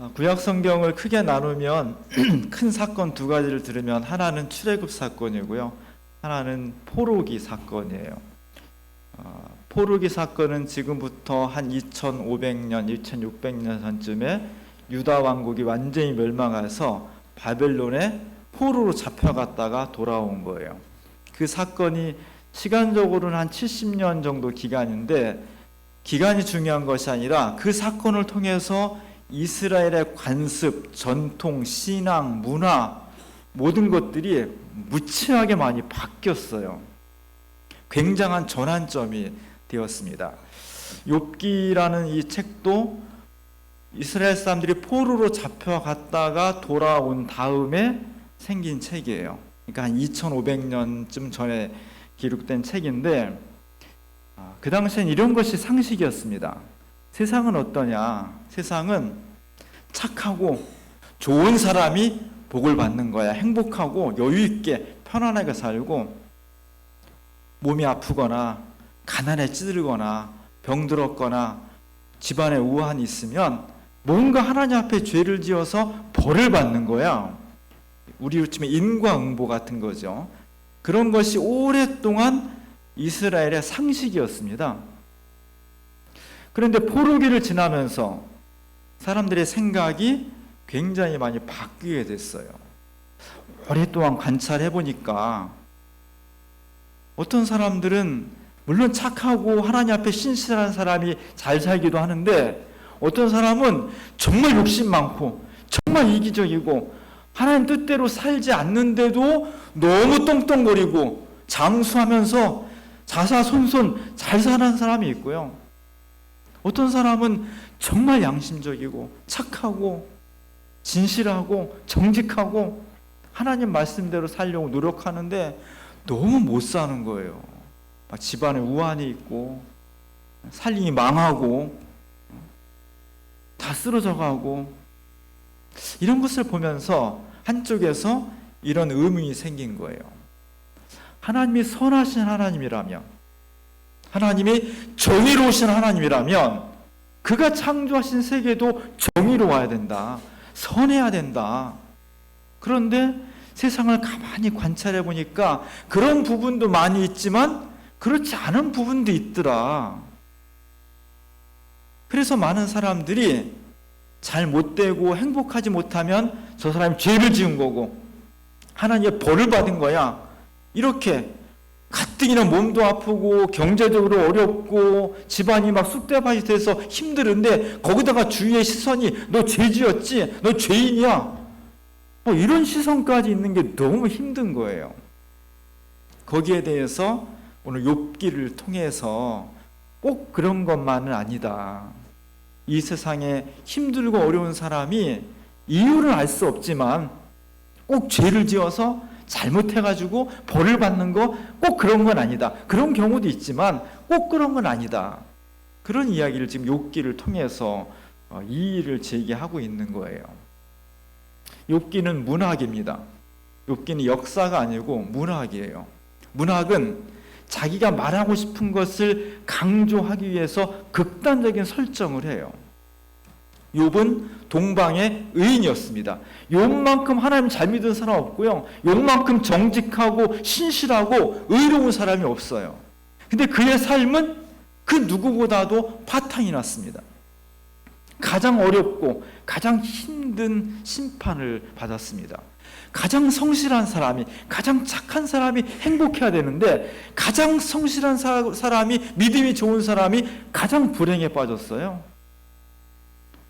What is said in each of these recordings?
구약 성경을 크게 나누면 큰 사건 두 가지를 들으면 하나는 출애굽 사건이고요. 하나는 포로기 사건이에요. 포로기 사건은 지금부터 한 2500년, 2600년 전쯤에 유다 왕국이 완전히 멸망해서 바벨론에 포로로 잡혀갔다가 돌아온 거예요. 그 사건이 시간적으로는 한 70년 정도 기간인데, 기간이 중요한 것이 아니라 그 사건을 통해서 이스라엘의 관습, 전통, 신앙, 문화 모든 것들이 무치하게 많이 바뀌었어요. 굉장한 전환점이 되었습니다. 욥기라는 이 책도 이스라엘 사람들이 포로로 잡혀갔다가 돌아온 다음에 생긴 책이에요. 그러니까 한 2500년쯤 전에 기록된 책인데, 그 당시엔 이런 것이 상식이었습니다. 세상은 어떠냐? 세상은 착하고 좋은 사람이 복을 받는 거야. 행복하고 여유 있게 편안하게 살고, 몸이 아프거나 가난에 찌들거나 병들었거나 집안에 우환이 있으면 뭔가 하나님 앞에 죄를 지어서 벌을 받는 거야. 우리 요즘에 인과응보 같은 거죠. 그런 것이 오랫동안 이스라엘의 상식이었습니다. 그런데 포로기를 지나면서 사람들의 생각이 굉장히 많이 바뀌게 됐어요. 오랫동안 관찰해 보니까 어떤 사람들은 물론 착하고 하나님 앞에 신실한 사람이 잘 살기도 하는데, 어떤 사람은 정말 욕심 많고 정말 이기적이고 하나님 뜻대로 살지 않는데도 너무 똥똥거리고 장수하면서 자사손손 잘 사는 사람이 있고요. 어떤 사람은 정말 양심적이고 착하고 진실하고 정직하고 하나님 말씀대로 살려고 노력하는데 너무 못 사는 거예요. 막 집안에 우환이 있고 살림이 망하고 다 쓰러져 가고, 이런 것을 보면서 한쪽에서 이런 의문이 생긴 거예요. 하나님이 선하신 하나님이라면, 하나님이 정의로우신 하나님이라면 그가 창조하신 세계도 정의로워야 된다, 선해야 된다. 그런데 세상을 가만히 관찰해 보니까 그런 부분도 많이 있지만 그렇지 않은 부분도 있더라. 그래서 많은 사람들이 잘 못되고 행복하지 못하면 저 사람이 죄를 지은 거고 하나님의 벌을 받은 거야, 이렇게 가뜩이나 몸도 아프고 경제적으로 어렵고 집안이 막 쑥대밭이 돼서 힘들은데 거기다가 주위의 시선이 너 죄 지었지? 너 죄인이야? 뭐 이런 시선까지 있는 게 너무 힘든 거예요. 거기에 대해서 오늘 욥기를 통해서 꼭 그런 것만은 아니다. 이 세상에 힘들고 어려운 사람이 이유를 알 수 없지만 꼭 죄를 지어서 잘못해가지고 벌을 받는 거 꼭 그런 건 아니다. 그런 경우도 있지만 꼭 그런 건 아니다. 그런 이야기를 지금 욥기를 통해서 이의를 제기하고 있는 거예요. 욥기는 문학입니다. 욥기는 역사가 아니고 문학이에요. 문학은 자기가 말하고 싶은 것을 강조하기 위해서 극단적인 설정을 해요. 욥은 동방의 의인이었습니다. 욥만큼 하나님 잘 믿은 사람 없고요, 욥만큼 정직하고 신실하고 의로운 사람이 없어요. 근데 그의 삶은 그 누구보다도 파탄이 났습니다. 가장 어렵고 가장 힘든 심판을 받았습니다. 가장 성실한 사람이, 가장 착한 사람이 행복해야 되는데 가장 성실한 사람이, 믿음이 좋은 사람이 가장 불행에 빠졌어요.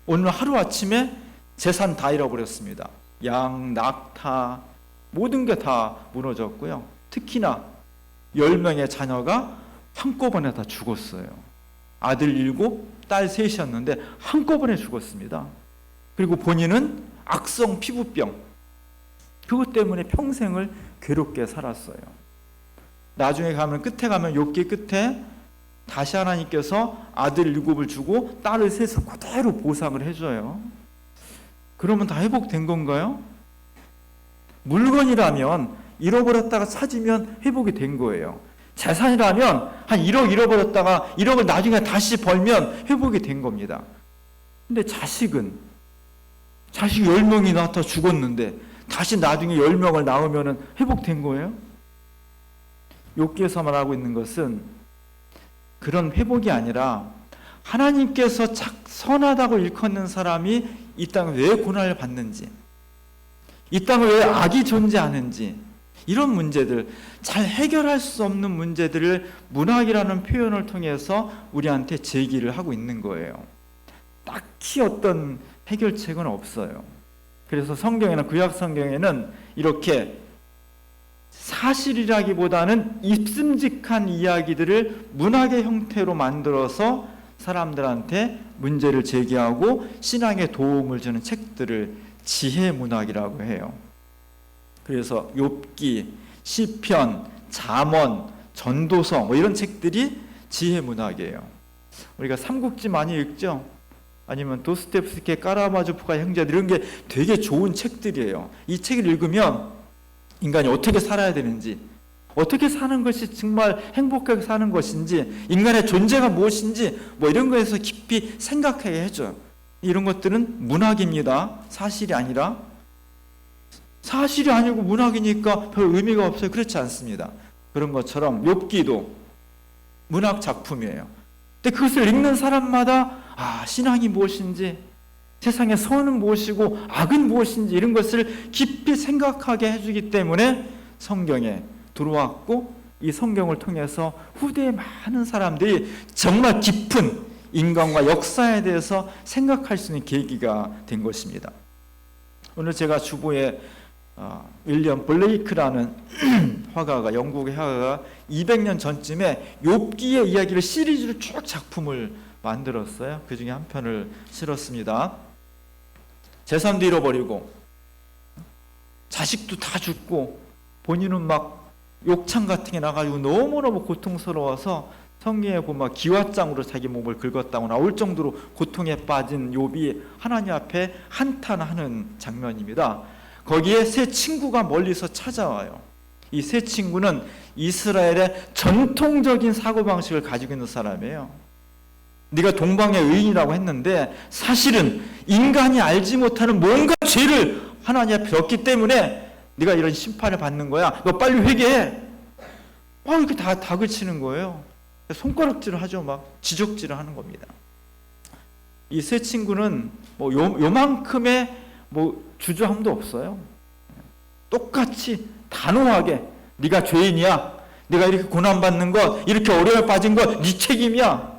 오늘 하루아침에 재산 다 잃어버렸습니다. 양, 낙타 모든 게 다 무너졌고요. 특히나 10명의 자녀가 한꺼번에 다 죽었어요. 아들 7, 딸 3이었는데 한꺼번에 죽었습니다. 그리고 본인은 악성 피부병, 그것 때문에 평생을 괴롭게 살았어요. 나중에 가면, 끝에 가면 욥기 끝에 다시 하나님께서 아들 7을 주고 딸을 3을 그대로 보상을 해줘요. 그러면 다 회복된 건가요? 물건이라면 잃어버렸다가 찾으면 회복이 된 거예요. 재산이라면 한 1억 잃어버렸다가 1억을 나중에 다시 벌면 회복이 된 겁니다. 근데 자식은 자식이 10명이 낳다 죽었는데 다시 나중에 10명을 낳으면 회복된 거예요? 욥기에서 말하고 있는 것은 그런 회복이 아니라 하나님께서 선하다고 일컫는 사람이 이 땅에 왜 고난을 받는지, 이 땅에 왜 악이 존재하는지, 이런 문제들, 잘 해결할 수 없는 문제들을 문학이라는 표현을 통해서 우리한테 제기를 하고 있는 거예요. 딱히 어떤 해결책은 없어요. 그래서 성경에는, 구약 성경에는 이렇게 사실이라기보다는 입슴직한 이야기들을 문학의 형태로 만들어서 사람들한테 문제를 제기하고 신앙에 도움을 주는 책들을 지혜문학이라고 해요. 그래서 욥기, 시편, 잠언, 전도서 뭐 이런 책들이 지혜문학이에요. 우리가 삼국지 많이 읽죠? 아니면 도스토옙스키의 까라마조프가 형제들, 이런 게 되게 좋은 책들이에요. 이 책을 읽으면 인간이 어떻게 살아야 되는지, 어떻게 사는 것이 정말 행복하게 사는 것인지, 인간의 존재가 무엇인지 뭐 이런 거에서 깊이 생각하게 해줘요. 이런 것들은 문학입니다. 사실이 아니라. 사실이 아니고 문학이니까 별 의미가 없어요. 그렇지 않습니다. 그런 것처럼 욥기도 문학 작품이에요. 근데 그것을 읽는 사람마다 신앙이 무엇인지, 세상의 선은 무엇이고 악은 무엇인지 이런 것을 깊이 생각하게 해주기 때문에 성경에 들어왔고, 이 성경을 통해서 후대의 많은 사람들이 정말 깊은 인간과 역사에 대해서 생각할 수 있는 계기가 된 것입니다. 오늘 제가 주보에 윌리엄 블레이크라는 화가가, 영국의 화가가 200년 전쯤에 욥기의 이야기를 시리즈로 쭉 작품을 만들었어요. 그 중에 한 편을 실었습니다. 재산도 잃어버리고 자식도 다 죽고 본인은 막 욕창 같은 게 나가지고 너무너무 고통스러워서 성경에 보면 기왓장으로 자기 몸을 긁었다고 나올 정도로 고통에 빠진 욥이 하나님 앞에 한탄하는 장면입니다. 거기에 세 친구가 멀리서 찾아와요. 이 세 친구는 이스라엘의 전통적인 사고방식을 가지고 있는 사람이에요. 네가 동방의 의인이라고 했는데 사실은 인간이 알지 못하는 뭔가 죄를 하나님 앞에 졌기 때문에 네가 이런 심판을 받는 거야. 너 빨리 회개해. 이렇게 다 다그치는 거예요. 손가락질을 하죠. 막 지적질을 하는 겁니다. 이 세 친구는 뭐 요만큼의 뭐 주저함도 없어요. 똑같이 단호하게 네가 죄인이야. 네가 이렇게 고난받는 것, 이렇게 어려움에 빠진 것 네 책임이야.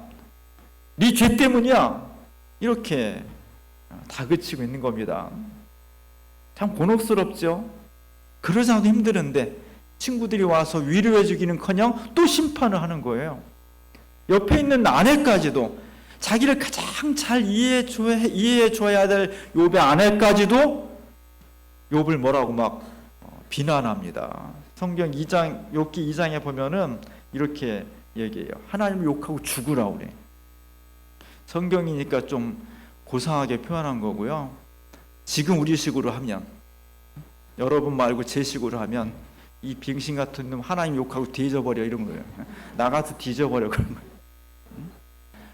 네 죄 때문이야. 이렇게 다그치고 있는 겁니다. 참 곤혹스럽죠. 그러자도 힘드는데 친구들이 와서 위로해 주기는커녕 또 심판을 하는 거예요. 옆에 있는 아내까지도, 자기를 가장 잘 이해해 줘야 될 욥의 아내까지도 욥을 뭐라고 막 비난합니다. 성경 2장, 욥기 2장에 보면은 이렇게 얘기해요. 하나님을 욕하고 죽으라고 그래. 성경이니까 좀 고상하게 표현한 거고요. 지금 우리 식으로 하면, 여러분 말고 제 식으로 하면 이 빙신 같은 놈 하나님 욕하고 뒤져버려 이런 거예요. 나가서 뒤져버려 그런 거예요.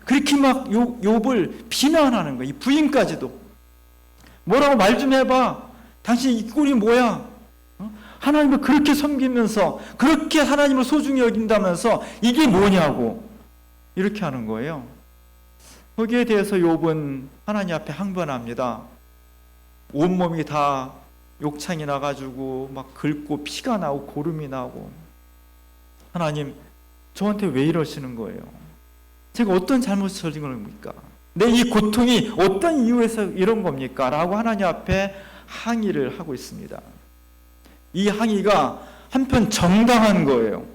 그렇게 막 욥을 비난하는 거예요. 이 부인까지도. 뭐라고 말 좀 해봐. 당신 이 꼴이 뭐야? 하나님을 그렇게 섬기면서 그렇게 하나님을 소중히 여긴다면서 이게 뭐냐고 이렇게 하는 거예요. 거기에 대해서 욥은 하나님 앞에 항변합니다. 온몸이 다 욕창이 나가지고 막 긁고 피가 나고 고름이 나고, 하나님 저한테 왜 이러시는 거예요? 제가 어떤 잘못을 저지른 겁니까? 내 이 고통이 어떤 이유에서 이런 겁니까? 라고 하나님 앞에 항의를 하고 있습니다. 이 항의가 한편 정당한 거예요.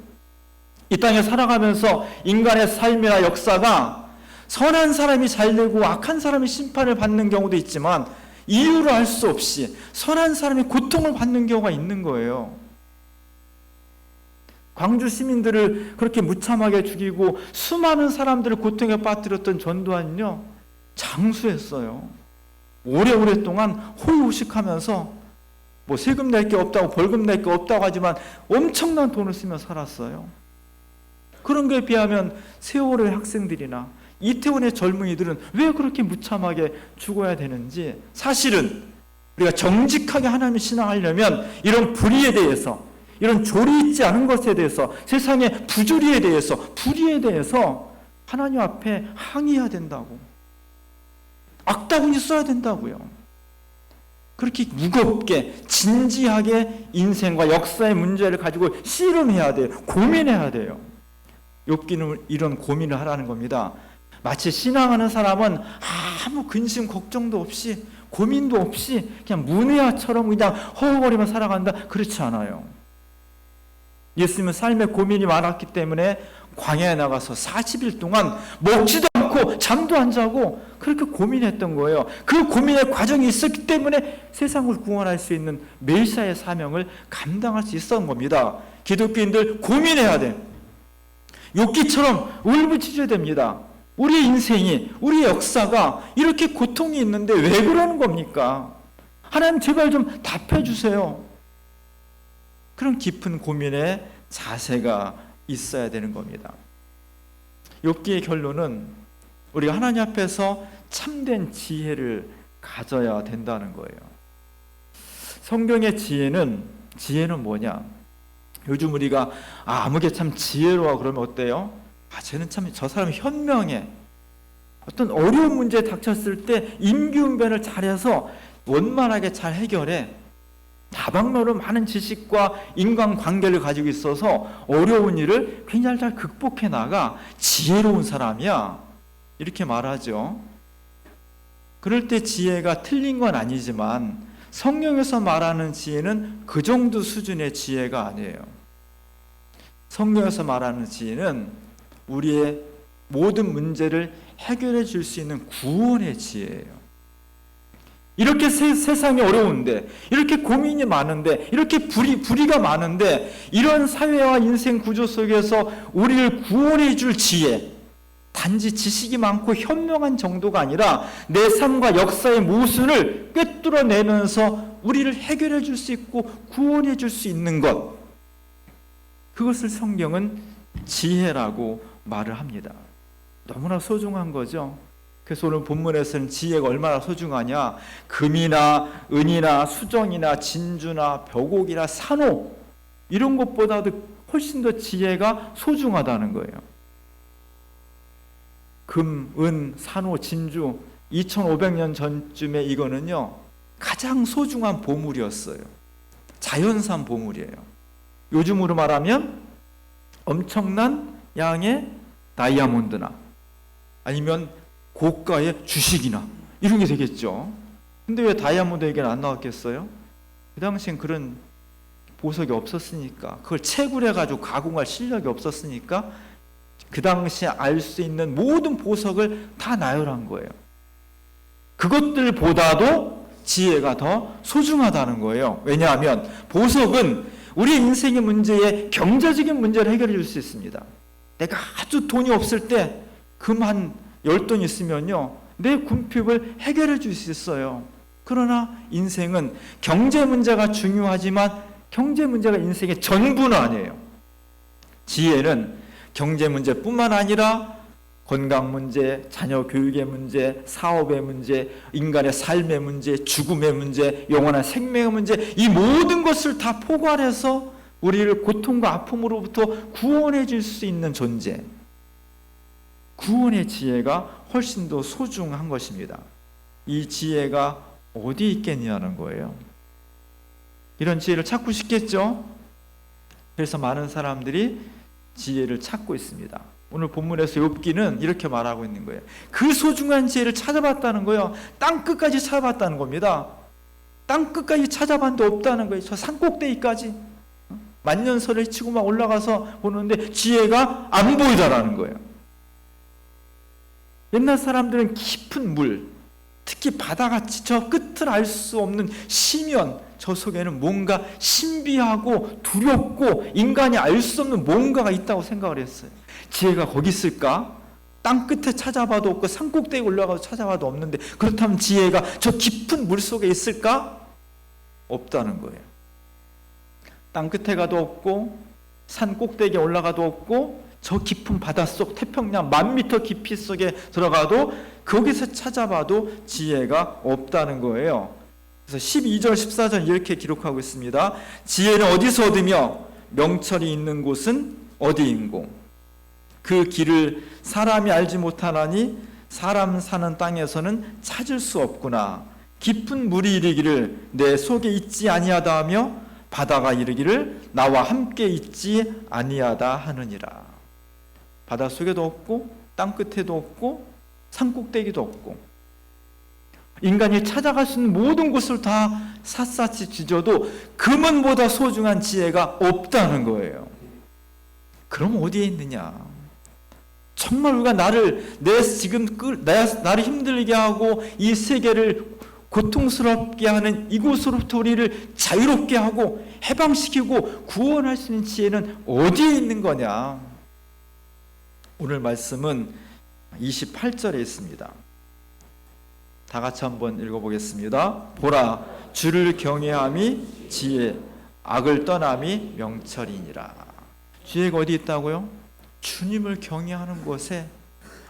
이 땅에 살아가면서 인간의 삶이나 역사가 선한 사람이 잘되고 악한 사람이 심판을 받는 경우도 있지만 이유를 알 수 없이 선한 사람이 고통을 받는 경우가 있는 거예요. 광주 시민들을 그렇게 무참하게 죽이고 수많은 사람들을 고통에 빠뜨렸던 전두환은요, 장수했어요. 오래오랫동안 호의호식하면서 뭐 세금 낼 게 없다고 벌금 낼 게 없다고 하지만 엄청난 돈을 쓰며 살았어요. 그런 거에 비하면 세월호의 학생들이나 이태원의 젊은이들은 왜 그렇게 무참하게 죽어야 되는지, 사실은 우리가 정직하게 하나님을 신앙하려면 이런 불의에 대해서, 이런 조리 있지 않은 것에 대해서, 세상의 부조리에 대해서, 불의에 대해서 하나님 앞에 항의해야 된다고. 악다구니 써야 된다고요. 그렇게 무겁게 진지하게 인생과 역사의 문제를 가지고 씨름해야 돼요. 고민해야 돼요. 욥기는 이런 고민을 하라는 겁니다. 마치 신앙하는 사람은 아무 근심 걱정도 없이 고민도 없이 그냥 문외아처럼 그냥 허허거리며 살아간다. 그렇지 않아요. 예수님은 삶에 고민이 많았기 때문에 광야에 나가서 40일 동안 먹지도 않고 잠도 안 자고 그렇게 고민했던 거예요. 그 고민의 과정이 있었기 때문에 세상을 구원할 수 있는 메시아의 사명을 감당할 수 있었던 겁니다. 기독교인들 고민해야 돼. 욥기처럼 울부짖어야 됩니다. 우리 인생이, 우리 역사가 이렇게 고통이 있는데 왜 그러는 겁니까? 하나님 제발 좀 답해 주세요. 그런 깊은 고민의 자세가 있어야 되는 겁니다. 욥기의 결론은 우리가 하나님 앞에서 참된 지혜를 가져야 된다는 거예요. 성경의 지혜는 뭐냐? 요즘 우리가 아무개 참 지혜로워 그러면 어때요? 쟤는 참 저 사람 현명해. 어떤 어려운 문제에 닥쳤을 때 임기응변을 잘해서 원만하게 잘 해결해. 다방면으로 많은 지식과 인간관계를 가지고 있어서 어려운 일을 굉장히 잘 극복해 나가 지혜로운 사람이야. 이렇게 말하죠. 그럴 때 지혜가 틀린 건 아니지만 성경에서 말하는 지혜는 그 정도 수준의 지혜가 아니에요. 성경에서 말하는 지혜는 우리의 모든 문제를 해결해 줄 수 있는 구원의 지혜예요. 이렇게 세상이 어려운데, 이렇게 고민이 많은데, 이렇게 불의가 많은데, 이런 사회와 인생 구조 속에서 우리를 구원해 줄 지혜, 단지 지식이 많고 현명한 정도가 아니라 내 삶과 역사의 모순을 꿰뚫어내면서 우리를 해결해 줄 수 있고 구원해 줄 수 있는 것, 그것을 성경은 지혜라고 말을 합니다. 너무나 소중한 거죠. 그래서 오늘 본문에서는 지혜가 얼마나 소중하냐, 금이나 은이나 수정이나 진주나 벽옥이나 산호, 이런 것보다도 훨씬 더 지혜가 소중하다는 거예요. 금, 은, 산호, 진주, 2500년 전쯤에 이거는요 가장 소중한 보물이었어요. 자연산 보물이에요. 요즘으로 말하면 엄청난 양의 다이아몬드나 아니면 고가의 주식이나 이런 게 되겠죠. 근데 왜 다이아몬드 얘기는 안 나왔겠어요? 그 당시엔 그런 보석이 없었으니까, 그걸 채굴해가지고 가공할 실력이 없었으니까 그 당시에 알 수 있는 모든 보석을 다 나열한 거예요. 그것들보다도 지혜가 더 소중하다는 거예요. 왜냐하면 보석은 우리 인생의 문제에 경제적인 문제를 해결해 줄 수 있습니다. 내가 아주 돈이 없을 때 금 한 10돈 있으면요 내 궁핍을 해결해 줄 수 있어요. 그러나 인생은 경제 문제가 중요하지만 경제 문제가 인생의 전부는 아니에요. 지혜는 경제 문제뿐만 아니라 건강 문제, 자녀 교육의 문제, 사업의 문제, 인간의 삶의 문제, 죽음의 문제, 영원한 생명의 문제, 이 모든 것을 다 포괄해서 우리를 고통과 아픔으로부터 구원해 줄 수 있는 존재, 구원의 지혜가 훨씬 더 소중한 것입니다. 이 지혜가 어디 있겠냐는 거예요. 이런 지혜를 찾고 싶겠죠? 그래서 많은 사람들이 지혜를 찾고 있습니다. 오늘 본문에서 욥기는 이렇게 말하고 있는 거예요. 그 소중한 지혜를 찾아봤다는 거예요. 땅 끝까지 찾아봤다는 겁니다. 땅 끝까지 찾아봤는데 없다는 거예요. 저 산꼭대기까지 만년설을 치고 막 올라가서 보는데 지혜가 안 보이더라는 거예요. 옛날 사람들은 깊은 물, 특히 바다같이 저 끝을 알 수 없는 심연, 저 속에는 뭔가 신비하고 두렵고 인간이 알 수 없는 뭔가가 있다고 생각을 했어요. 지혜가 거기 있을까? 땅 끝에 찾아봐도 없고 산꼭대기에 올라가서 찾아봐도 없는데, 그렇다면 지혜가 저 깊은 물 속에 있을까? 없다는 거예요. 땅 끝에 가도 없고 산 꼭대기에 올라가도 없고 저 깊은 바닷속 태평양 10,000m 깊이 속에 들어가도 거기서 찾아봐도 지혜가 없다는 거예요. 그래서 12절 14절 이렇게 기록하고 있습니다. 지혜는 어디서 얻으며 명철이 있는 곳은 어디인고 그 길을 사람이 알지 못하나니 사람 사는 땅에서는 찾을 수 없구나. 깊은 물이 이르기를 내 속에 있지 아니하다 하며 바다가 이르기를 나와 함께 있지 아니하다 하느니라. 바닷속에도 없고 땅 끝에도 없고 산 꼭대기도 없고 인간이 찾아갈 수 있는 모든 곳을 다 샅샅이 뒤져도 금은보다 소중한 지혜가 없다는 거예요. 그럼 어디에 있느냐? 정말 우리가 나를 나를 힘들게 하고 이 세계를 고통스럽게 하는 이곳으로부터 우리를 자유롭게 하고 해방시키고 구원할 수 있는 지혜는 어디에 있는 거냐? 오늘 말씀은 28절에 있습니다. 다 같이 한번 읽어보겠습니다. 보라, 주를 경외함이 지혜, 악을 떠남이 명철이니라. 지혜가 어디 있다고요? 주님을 경외하는 곳에.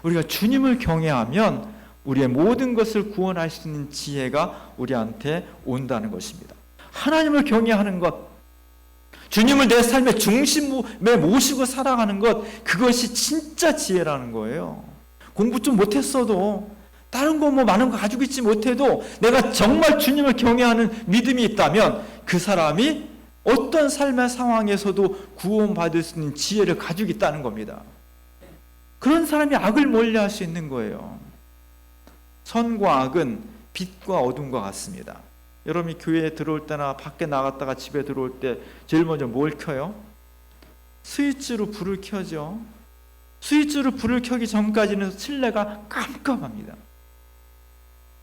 우리가 주님을 경외하면 우리의 모든 것을 구원할 수 있는 지혜가 우리한테 온다는 것입니다. 하나님을 경외하는 것, 주님을 내 삶의 중심에 모시고 살아가는 것, 그것이 진짜 지혜라는 거예요. 공부 좀 못했어도 다른 거 많은 거 가지고 있지 못해도 내가 정말 주님을 경외하는 믿음이 있다면 그 사람이 어떤 삶의 상황에서도 구원받을 수 있는 지혜를 가지고 있다는 겁니다. 그런 사람이 악을 멀리할 수 있는 거예요. 선과 악은 빛과 어둠과 같습니다. 여러분이 교회에 들어올 때나 밖에 나갔다가 집에 들어올 때 제일 먼저 뭘 켜요? 스위치로 불을 켜죠. 스위치로 불을 켜기 전까지는 실내가 깜깜합니다.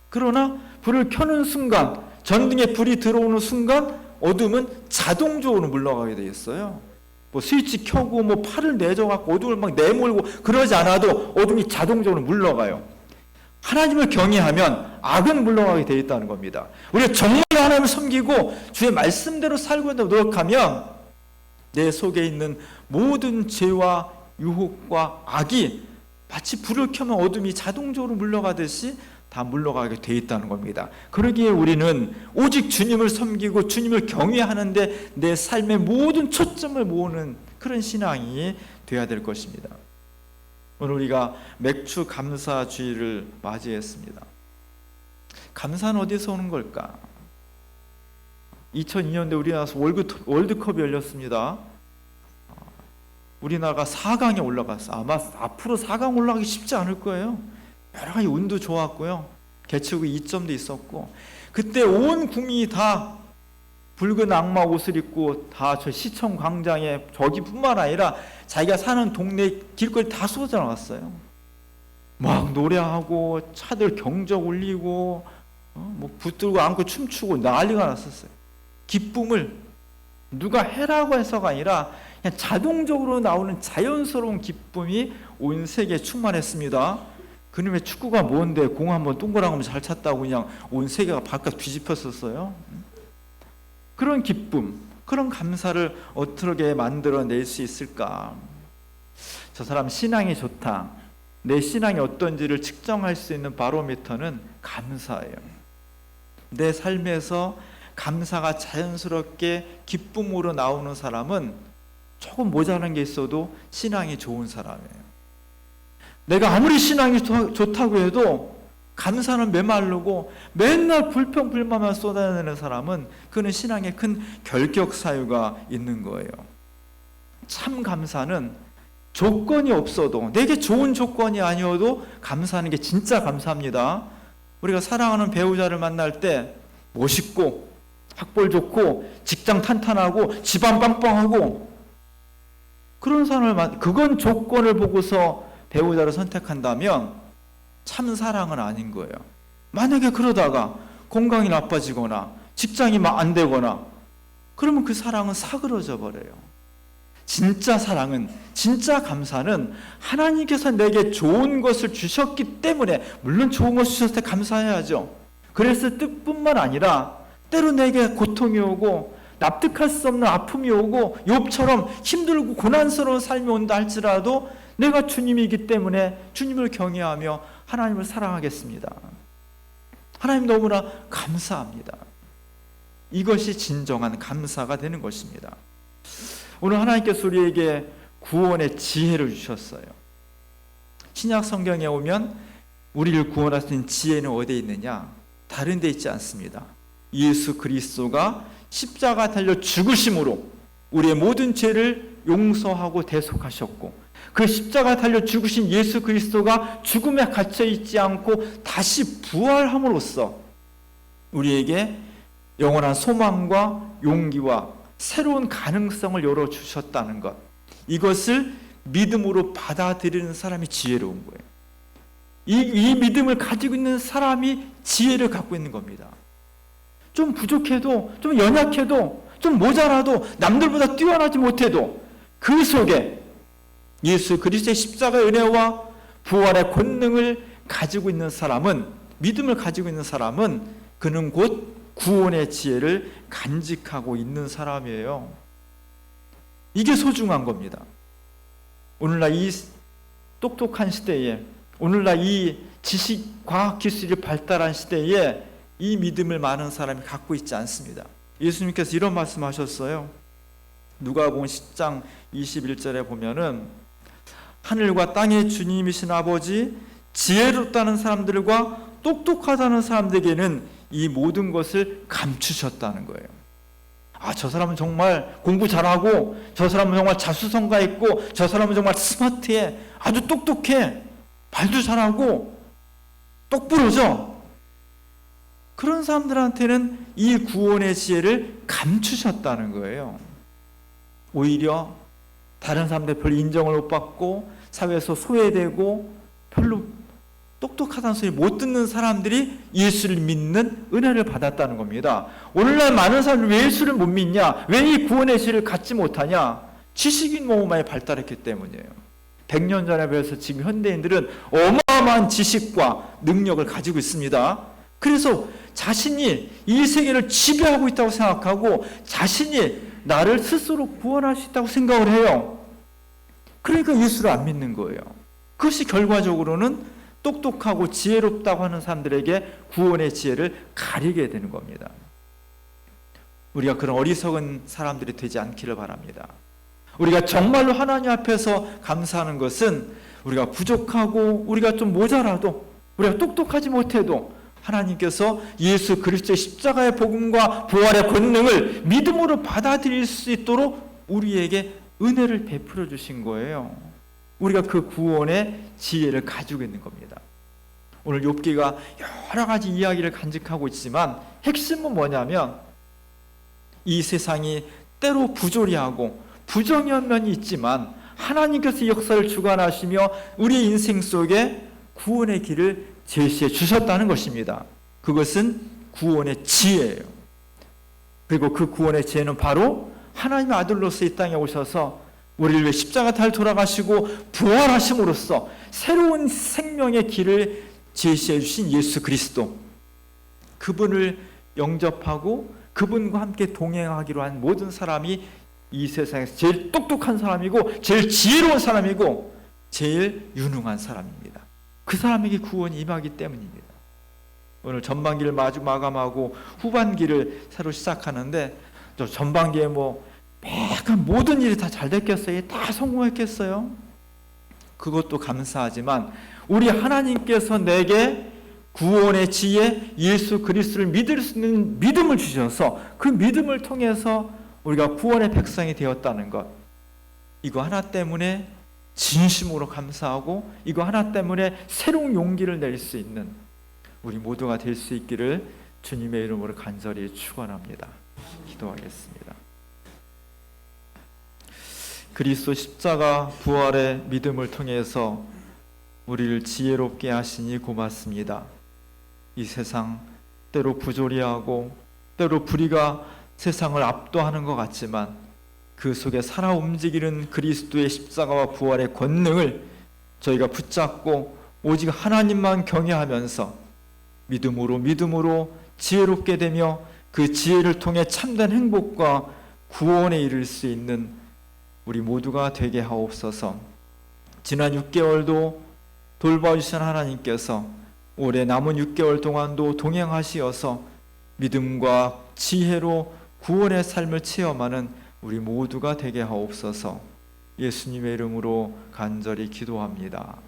그러나 불을 켜는 순간, 전등에 불이 들어오는 순간 어둠은 자동적으로 물러가게 되어 있어요. 스위치 켜고 팔을 내줘갖고 어둠을 막 내몰고 그러지 않아도 어둠이 자동적으로 물러가요. 하나님을 경외하면 악은 물러가게 되어 있다는 겁니다. 우리가 정말 하나님을 섬기고 주의 말씀대로 살고 노력하면 내 속에 있는 모든 죄와 유혹과 악이 마치 불을 켜면 어둠이 자동적으로 물러가듯이 다 물러가게 되어 있다는 겁니다. 그러기에 우리는 오직 주님을 섬기고 주님을 경외하는데 내 삶의 모든 초점을 모으는 그런 신앙이 되어야 될 것입니다. 오늘 우리가 맥주 감사주의를 맞이했습니다. 감사는 어디서 오는 걸까? 2002년도에 우리나라에서 월드컵이 열렸습니다. 우리나라가 4강에 올라갔어. 아마 앞으로 4강 올라가기 쉽지 않을 거예요. 여러 가지 운도 좋았고요. 개최국이 2점도 있었고, 그때 온 국민이 다 붉은 악마 옷을 입고 다 저 시청 광장에 저기뿐만 아니라 자기가 사는 동네 길거리 다 쏟아 나왔어요. 막 노래하고 차들 경적 울리고 붙들고 안고 춤추고 난리가 났었어요. 기쁨을 누가 해라고 해서가 아니라 그냥 자동적으로 나오는 자연스러운 기쁨이 온 세계에 충만했습니다. 그놈의 축구가 뭔데 공 한번 동그란 거 잘 찼다고 그냥 온 세계가 바깥 뒤집혔었어요. 그런 기쁨, 그런 감사를 어떻게 만들어낼 수 있을까? 저 사람 신앙이 좋다, 내 신앙이 어떤지를 측정할 수 있는 바로미터는 감사예요. 내 삶에서 감사가 자연스럽게 기쁨으로 나오는 사람은 조금 모자란 게 있어도 신앙이 좋은 사람이에요. 내가 아무리 신앙이 좋다고 해도 감사는 메마르고 맨날 불평불만만 쏟아내는 사람은 그는 신앙에 큰 결격 사유가 있는 거예요. 참 감사는 조건이 없어도, 내게 좋은 조건이 아니어도 감사하는 게 진짜 감사합니다. 우리가 사랑하는 배우자를 만날 때 멋있고 학벌 좋고 직장 탄탄하고 집안 빵빵하고 그런 사람을 그건 조건을 보고서 배우자를 선택한다면 참 사랑은 아닌 거예요. 만약에 그러다가 건강이 나빠지거나 직장이 안 되거나 그러면 그 사랑은 사그러져 버려요. 진짜 사랑은, 진짜 감사는 하나님께서 내게 좋은 것을 주셨기 때문에, 물론 좋은 것을 주셨을 때 감사해야죠. 그랬을 뜻뿐만 아니라 때로 내게 고통이 오고 납득할 수 없는 아픔이 오고 욥처럼 힘들고 고난스러운 삶이 온다 할지라도 내가 주님이기 때문에 주님을 경외하며 하나님을 사랑하겠습니다. 하나님 너무나 감사합니다. 이것이 진정한 감사가 되는 것입니다. 오늘 하나님께서 우리에게 구원의 지혜를 주셨어요. 신약 성경에 오면 우리를 구원할 수 있는 지혜는 어디에 있느냐? 다른 데 있지 않습니다. 예수 그리스도가 십자가 달려 죽으심으로 우리의 모든 죄를 용서하고 대속하셨고, 그 십자가 달려 죽으신 예수 그리스도가 죽음에 갇혀 있지 않고 다시 부활함으로써 우리에게 영원한 소망과 용기와 새로운 가능성을 열어주셨다는 것, 이것을 믿음으로 받아들이는 사람이 지혜로운 거예요. 이 믿음을 가지고 있는 사람이 지혜를 갖고 있는 겁니다. 좀 부족해도, 좀 연약해도, 좀 모자라도, 남들보다 뛰어나지 못해도 그 속에 예수 그리스도의 십자가의 은혜와 부활의 권능을 가지고 있는 사람은, 믿음을 가지고 있는 사람은 그는 곧 구원의 지혜를 간직하고 있는 사람이에요. 이게 소중한 겁니다. 오늘날 이 똑똑한 시대에, 오늘날 이 지식, 과학 기술이 발달한 시대에 이 믿음을 많은 사람이 갖고 있지 않습니다. 예수님께서 이런 말씀하셨어요. 누가복음 10장 21절에 보면은 하늘과 땅의 주님이신 아버지, 지혜롭다는 사람들과 똑똑하다는 사람들에게는 이 모든 것을 감추셨다는 거예요. 아, 저 사람은 정말 공부 잘하고, 저 사람은 정말 자수성가 있고, 저 사람은 정말 스마트해, 아주 똑똑해, 말도 잘하고 똑부러져. 그런 사람들한테는 이 구원의 지혜를 감추셨다는 거예요. 오히려 다른 사람들 별로 인정을 못 받고 사회에서 소외되고 별로 똑똑하다는 소리 못 듣는 사람들이 예수를 믿는 은혜를 받았다는 겁니다. 오늘날 많은 사람들이 왜 예수를 못 믿냐? 왜 이 구원의 지혜를 갖지 못하냐? 지식이 너무 많이 발달했기 때문이에요. 100년 전에 비해서 지금 현대인들은 어마어마한 지식과 능력을 가지고 있습니다. 그래서 자신이 이 세계를 지배하고 있다고 생각하고 자신이 나를 스스로 구원할 수 있다고 생각을 해요. 그러니까 예수를 안 믿는 거예요. 그것이 결과적으로는 똑똑하고 지혜롭다고 하는 사람들에게 구원의 지혜를 가리게 되는 겁니다. 우리가 그런 어리석은 사람들이 되지 않기를 바랍니다. 우리가 정말로 하나님 앞에서 감사하는 것은 우리가 부족하고 우리가 좀 모자라도 우리가 똑똑하지 못해도 하나님께서 예수 그리스도의 십자가의 복음과 부활의 권능을 믿음으로 받아들일 수 있도록 우리에게 은혜를 베풀어 주신 거예요. 우리가 그 구원의 지혜를 가지고 있는 겁니다. 오늘 욥기가 여러 가지 이야기를 간직하고 있지만 핵심은 뭐냐면 이 세상이 때로 부조리하고 부정한 면이 있지만 하나님께서 역사를 주관하시며 우리의 인생 속에 구원의 길을 제시해 주셨다는 것입니다. 그것은 구원의 지혜예요. 그리고 그 구원의 지혜는 바로 하나님의 아들로서 이 땅에 오셔서 우리를 위해 십자가 달려 돌아가시고 부활하심으로써 새로운 생명의 길을 제시해 주신 예수 그리스도, 그분을 영접하고 그분과 함께 동행하기로 한 모든 사람이 이 세상에서 제일 똑똑한 사람이고 제일 지혜로운 사람이고 제일 유능한 사람입니다. 그 사람에게 구원이 임하기 때문입니다. 오늘 전반기를 마감하고 후반기를 새로 시작하는데 저 전반기에 매ական 모든 일이 다 잘 됐겠어요? 다 성공했겠어요? 그것도 감사하지만 우리 하나님께서 내게 구원의 지혜 예수 그리스도를 믿을 수 있는 믿음을 주셔서 그 믿음을 통해서 우리가 구원의 백성이 되었다는 것, 이거 하나 때문에 진심으로 감사하고 이거 하나 때문에 새로운 용기를 낼 수 있는 우리 모두가 될 수 있기를 주님의 이름으로 간절히 축원합니다. 기도하겠습니다. 그리스도 십자가 부활의 믿음을 통해서 우리를 지혜롭게 하시니 고맙습니다. 이 세상 때로 부조리하고 때로 불의가 세상을 압도하는 것 같지만 그 속에 살아 움직이는 그리스도의 십자가와 부활의 권능을 저희가 붙잡고 오직 하나님만 경외하면서 믿음으로 지혜롭게 되며 그 지혜를 통해 참된 행복과 구원에 이를 수 있는 우리 모두가 되게 하옵소서. 지난 6개월도 돌봐주신 하나님께서 올해 남은 6개월 동안도 동행하시어서 믿음과 지혜로 구원의 삶을 체험하는 우리 모두가 되게 하옵소서. 예수님의 이름으로 간절히 기도합니다.